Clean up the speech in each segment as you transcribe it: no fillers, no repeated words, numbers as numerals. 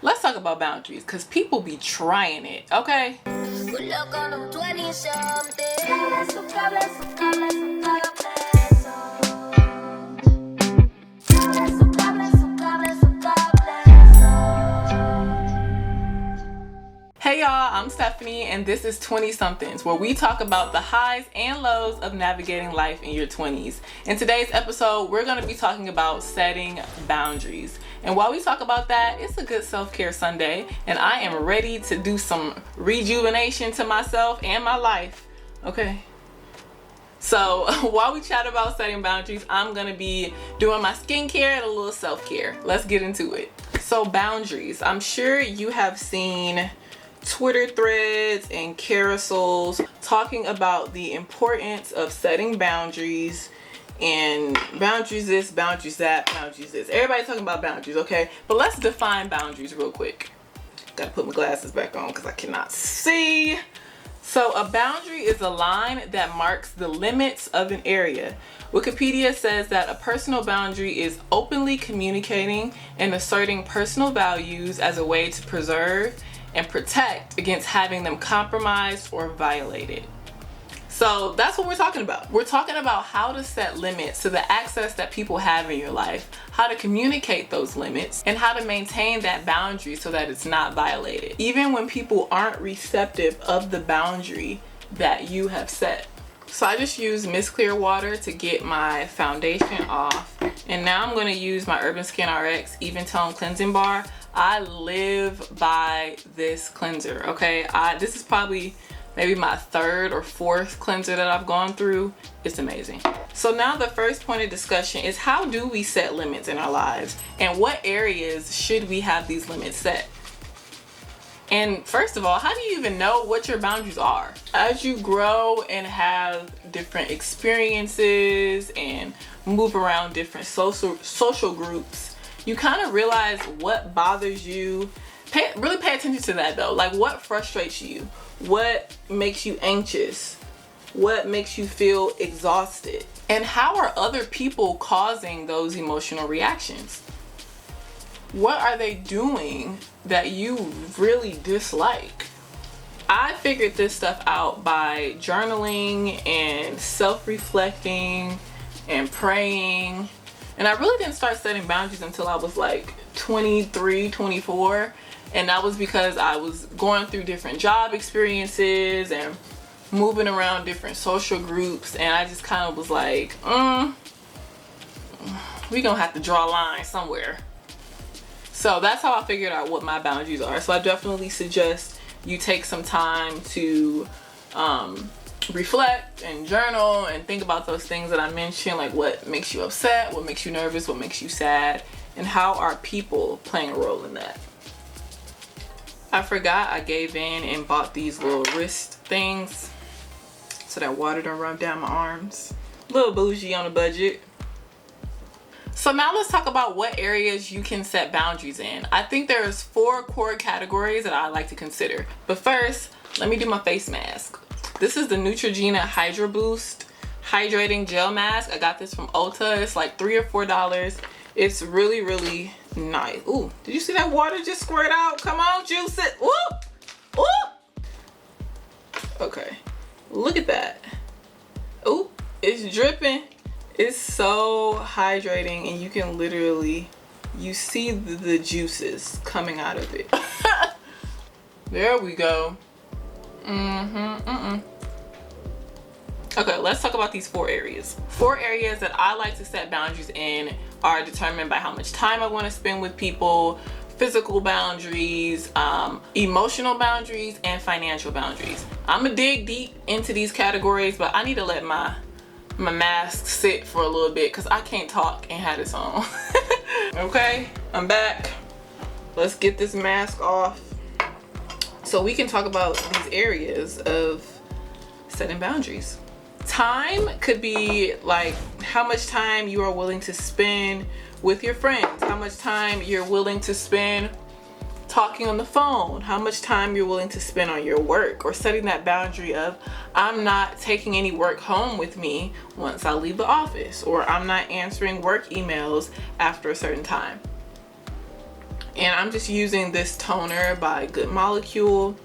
let's talk about boundaries, because people be trying it, okay? Good luck on them 20-somethings. Hey y'all, I'm Stephanie and this is 20-somethings, where we talk about the highs and lows of navigating life in your 20s. In today's episode, we're going to be talking about setting boundaries. And while we talk about that, it's a good self-care Sunday and I am ready to do some rejuvenation to myself and my life, okay? So while we chat about setting boundaries, I'm going to be doing my skincare and a little self-care. Let's get into it. So boundaries, I'm sure you have seen Twitter threads and carousels talking about the importance of setting boundaries, and boundaries this, boundaries that, boundaries this. Everybody's talking about boundaries, okay? But let's define boundaries real quick. Gotta put my glasses back on because I cannot see. So a boundary is a line that marks the limits of an area. Wikipedia says that a personal boundary is openly communicating and asserting personal values as a way to preserve and protect against having them compromised or violated. So that's what we're talking about. We're talking about how to set limits to the access that people have in your life, how to communicate those limits, and how to maintain that boundary so that it's not violated, even when people aren't receptive of the boundary that you have set. So I just used Miss Clear water to get my foundation off, and now I'm going to use my Urban Skin RX Even Tone Cleansing Bar. I live by this cleanser, okay? This is probably maybe my third or fourth cleanser that I've gone through. It's amazing. So now the first point of discussion is, how do we set limits in our lives? And what areas should we have these limits set? And first of all, how do you even know what your boundaries are? As you grow and have different experiences and move around different social groups, you kind of realize what bothers you. Really pay attention to that though. Like, what frustrates you? What makes you anxious? What makes you feel exhausted? And how are other people causing those emotional reactions? What are they doing that you really dislike? I figured this stuff out by journaling and self-reflecting and praying. And I really didn't start setting boundaries until I was like 23, 24. And that was because I was going through different job experiences and moving around different social groups. And I just kind of was like, we gonna have to draw a line somewhere. So that's how I figured out what my boundaries are. So I definitely suggest you take some time to reflect and journal and think about those things that I mentioned, like what makes you upset, what makes you nervous, what makes you sad, and how are people playing a role in that. I forgot I gave in and bought these little wrist things so that water don't run down my arms. A little bougie on a budget. So now let's talk about what areas you can set boundaries in. I think there's 4 core categories that I like to consider. But first, let me do my face mask. This is the Neutrogena Hydro Boost Hydrating Gel Mask. I got this from Ulta. It's like $3 or $4. It's really, really nice. Ooh, did you see that water just squirt out? Come on, juice it. Whoop! Whoop! Okay, look at that. Ooh, it's dripping. It's so hydrating, and you can literally, you see the juices coming out of it. There we go. Okay, let's talk about these 4 areas. 4 areas that I like to set boundaries in are determined by how much time I want to spend with people, physical boundaries, emotional boundaries, and financial boundaries. I'm gonna dig deep into these categories, but I need to let my mask sit for a little bit because I can't talk and have this on. Okay, I'm back. Let's get this mask off so we can talk about these areas of setting boundaries. Time could be like how much time you are willing to spend with your friends, how much time you're willing to spend talking on the phone, how much time you're willing to spend on your work, or setting that boundary of, I'm not taking any work home with me once I leave the office, or I'm not answering work emails after a certain time. And I'm just using this toner by Good Molecule.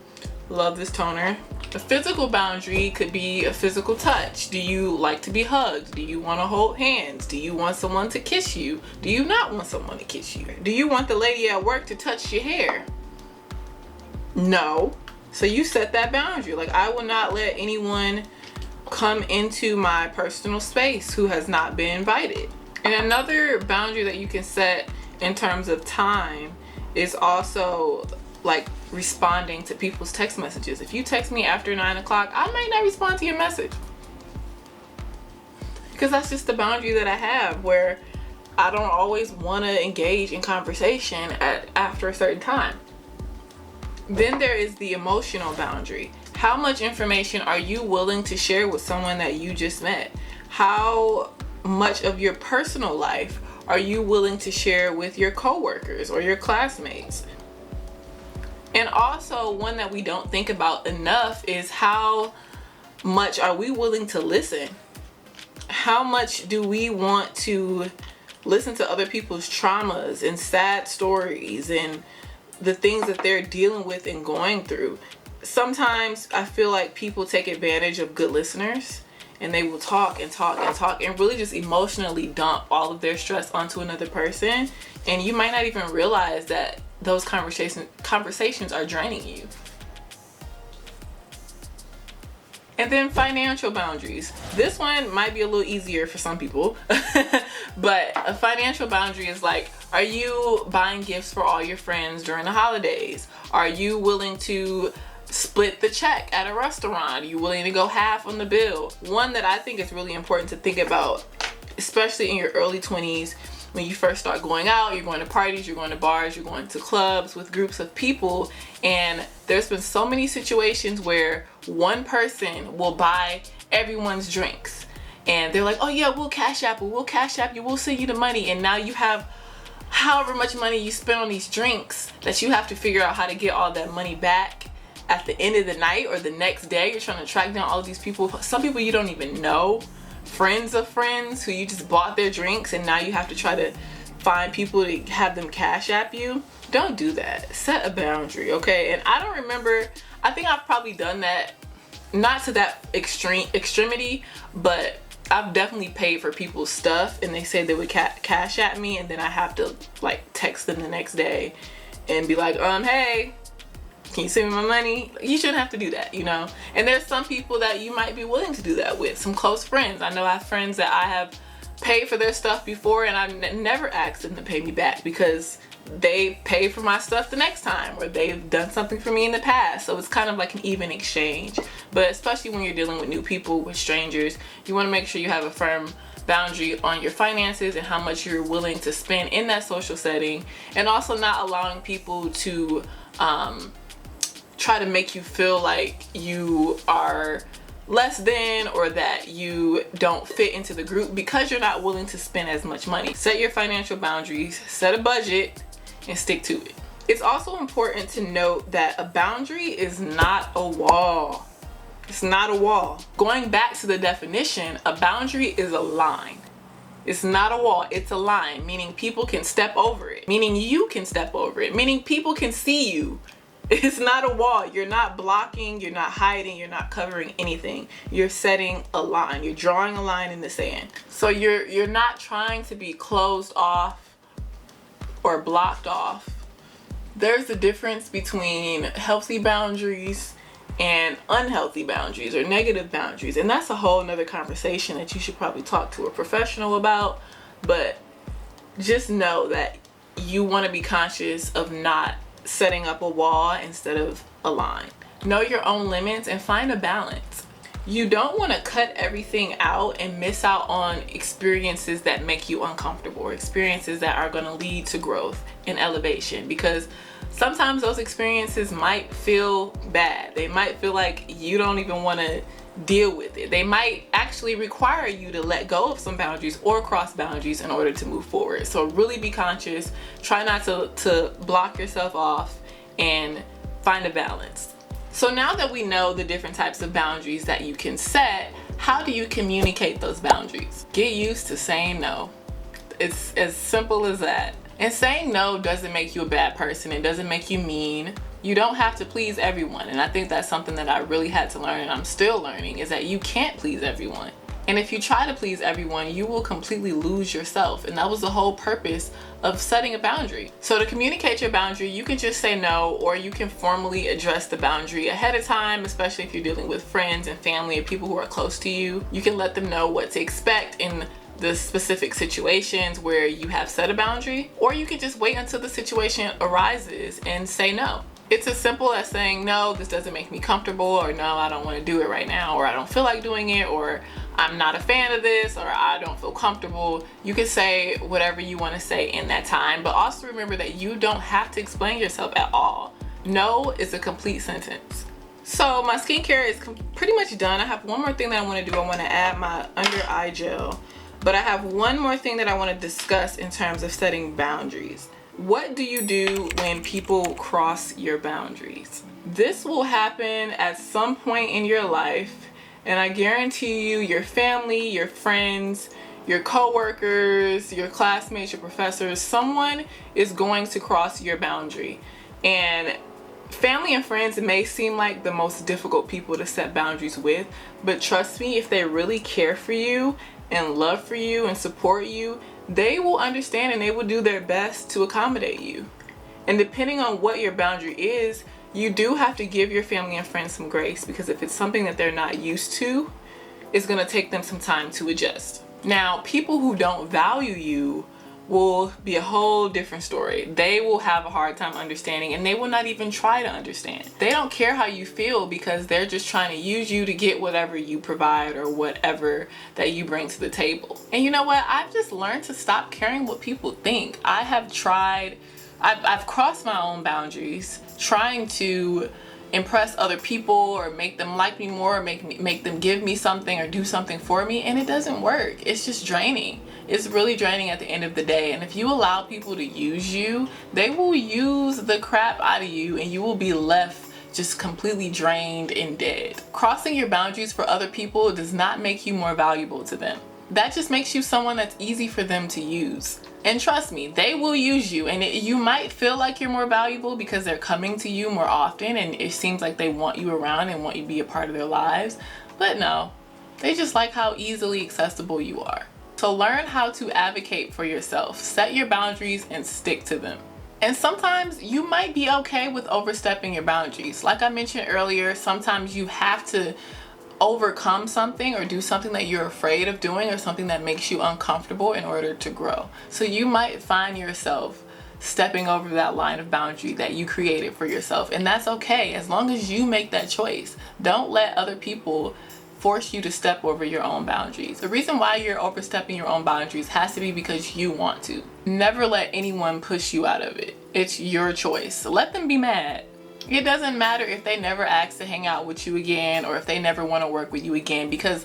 Love this toner. A physical boundary could be a physical touch. Do you like to be hugged? Do you want to hold hands? Do you want someone to kiss you? Do you not want someone to kiss you? Do you want the lady at work to touch your hair? No. So you set that boundary. Like, I will not let anyone come into my personal space who has not been invited. And another boundary that you can set in terms of time is also like responding to people's text messages. If you text me after 9 o'clock, I might not respond to your message, because that's just the boundary that I have, where I don't always want to engage in conversation after a certain time. Then there is the emotional boundary. How much information are you willing to share with someone that you just met? How much of your personal life are you willing to share with your coworkers or your classmates? And also, one that we don't think about enough is how much are we willing to listen? How much do we want to listen to other people's traumas and sad stories and the things that they're dealing with and going through? Sometimes I feel like people take advantage of good listeners, and they will talk and talk and talk and really just emotionally dump all of their stress onto another person. And you might not even realize that those conversations are draining you. And then financial boundaries. This one might be a little easier for some people, but a financial boundary is like, are you buying gifts for all your friends during the holidays? Are you willing to split the check at a restaurant? Are you willing to go half on the bill? One that I think is really important to think about, especially in your early 20s, when you first start going out, you're going to parties, you're going to bars, you're going to clubs with groups of people, and there's been so many situations where one person will buy everyone's drinks, and they're like, oh yeah, we'll cash app you, we'll send you the money, and now you have however much money you spent on these drinks that you have to figure out how to get all that money back at the end of the night or the next day. You're trying to track down all of these people, some people you don't even know, friends of friends who you just bought their drinks, and now you have to try to find people to have them cash app you. Don't do that. Set a boundary, okay? And I don't remember, I think I've probably done that, not to that extremity, but I've definitely paid for people's stuff and they say they would cash at me, and then I have to like text them the next day and be like, hey, can you send me my money? You shouldn't have to do that, you know? And there's some people that you might be willing to do that with, some close friends. I know I have friends that I have paid for their stuff before, and I've never asked them to pay me back because they pay for my stuff the next time, or they've done something for me in the past. So it's kind of like an even exchange. But especially when you're dealing with new people, with strangers, you want to make sure you have a firm boundary on your finances and how much you're willing to spend in that social setting, and also not allowing people to try to make you feel like you are less than, or that you don't fit into the group because you're not willing to spend as much money. Set your financial boundaries, set a budget, and stick to it. It's also important to note that a boundary is not a wall. It's not a wall. Going back to the definition, a boundary is a line. It's not a wall, it's a line, meaning people can step over it, meaning you can step over it, meaning people can see you. It's not a wall. You're not blocking, you're not hiding, you're not covering anything. You're setting a line. You're drawing a line in the sand. So you're not trying to be closed off or blocked off. There's a difference between healthy boundaries and unhealthy boundaries or negative boundaries. And that's a whole nother conversation that you should probably talk to a professional about. But just know that you want to be conscious of not setting up a wall instead of a line. Know your own limits and find a balance. You don't want to cut everything out and miss out on experiences that make you uncomfortable, or experiences that are going to lead to growth and elevation, because sometimes those experiences might feel bad. They might feel like you don't even want to deal with it. They might actually require you to let go of some boundaries or cross boundaries in order to move forward. So really be conscious. Try not to block yourself off, and find a balance. So now that we know the different types of boundaries that you can set, how do you communicate those boundaries? Get used to saying no. It's as simple as that. And saying no doesn't make you a bad person. It doesn't make you mean. You don't have to please everyone. And I think that's something that I really had to learn, and I'm still learning, is that you can't please everyone. And if you try to please everyone, you will completely lose yourself. And that was the whole purpose of setting a boundary. So to communicate your boundary, you can just say no, or you can formally address the boundary ahead of time, especially if you're dealing with friends and family and people who are close to you. You can let them know what to expect in the specific situations where you have set a boundary, or you can just wait until the situation arises and say no. It's as simple as saying, no, this doesn't make me comfortable, or no, I don't want to do it right now, or I don't feel like doing it, or I'm not a fan of this, or I don't feel comfortable. You can say whatever you want to say in that time, but also remember that you don't have to explain yourself at all. No is a complete sentence. So my skincare is pretty much done. I have one more thing that I want to do. I want to add my under eye gel, but I have one more thing that I want to discuss in terms of setting boundaries. What do you do when people cross your boundaries? This will happen at some point in your life, and I guarantee you, your family, your friends, your coworkers, your classmates, your professors, someone is going to cross your boundary. And family and friends may seem like the most difficult people to set boundaries with, but trust me, if they really care for you and love for you and support you, they will understand and they will do their best to accommodate you. And depending on what your boundary is, you do have to give your family and friends some grace, because if it's something that they're not used to, it's going to take them some time to adjust. Now, people who don't value you will be a whole different story. They will have a hard time understanding, and they will not even try to understand. They don't care how you feel, because they're just trying to use you to get whatever you provide or whatever that you bring to the table. And you know what? I've just learned to stop caring what people think. I've crossed my own boundaries trying to impress other people or make them like me more, or make them give me something or do something for me, and it doesn't work. It's just draining. It's really draining at the end of the day. And if you allow people to use you, they will use the crap out of you, and you will be left just completely drained and dead. Crossing your boundaries for other people does not make you more valuable to them. That just makes you someone that's easy for them to use. And trust me, they will use you, and you might feel like you're more valuable because they're coming to you more often, and it seems like they want you around and want you to be a part of their lives. But no, they just like how easily accessible you are. So learn how to advocate for yourself. Set your boundaries and stick to them. And sometimes you might be okay with overstepping your boundaries. Like I mentioned earlier, sometimes you have to overcome something or do something that you're afraid of doing, or something that makes you uncomfortable in order to grow. So you might find yourself stepping over that line of boundary that you created for yourself. And that's okay, as long as you make that choice. Don't let other people force you to step over your own boundaries. The reason why you're overstepping your own boundaries has to be because you want to. Never let anyone push you out of it. It's your choice. Let them be mad. It doesn't matter if they never ask to hang out with you again, or if they never want to work with you again, because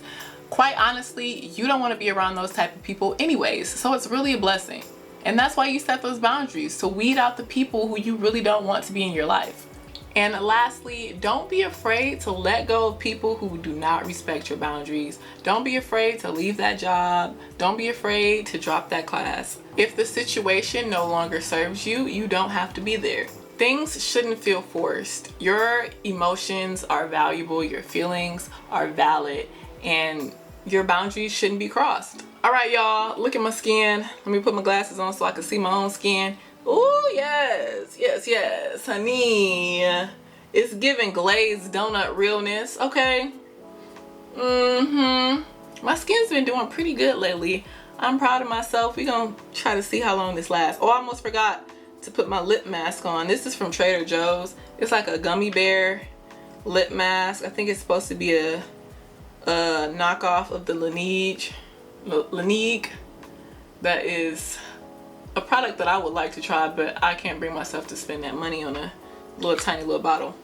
quite honestly, you don't want to be around those type of people anyways. So it's really a blessing. And that's why you set those boundaries, to weed out the people who you really don't want to be in your life. And lastly, don't be afraid to let go of people who do not respect your boundaries. Don't be afraid to leave that job. Don't be afraid to drop that class. If the situation no longer serves you, you don't have to be there. Things shouldn't feel forced. Your emotions are valuable, your feelings are valid, and your boundaries shouldn't be crossed. All right, y'all, look at my skin. Let me put my glasses on so I can see my own skin. Oh, yes, yes, yes, honey. It's giving glazed donut realness, okay? My skin's been doing pretty good lately. I'm proud of myself. We're gonna try to see how long this lasts. Oh, I almost forgot to put my lip mask on. This is from Trader Joe's. It's like a gummy bear lip mask. I think it's supposed to be a knockoff of the Laneige. That is a product that I would like to try, but I can't bring myself to spend that money on a tiny little bottle.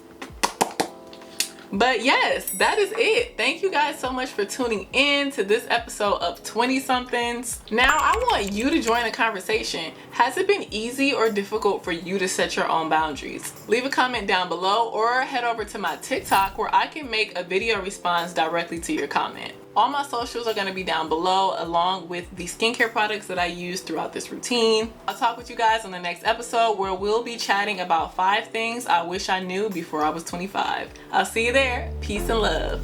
But yes, that is it. Thank you guys so much for tuning in to this episode of 20-somethings. Now I want you to join the conversation. Has it been easy or difficult for you to set your own boundaries? Leave a comment down below, or head over to my TikTok where I can make a video response directly to your comment. All my socials are going to be down below, along with the skincare products that I use throughout this routine. I'll talk with you guys on the next episode where we'll be chatting about 5 things I wish I knew before I was 25. I'll see you there. Peace and love.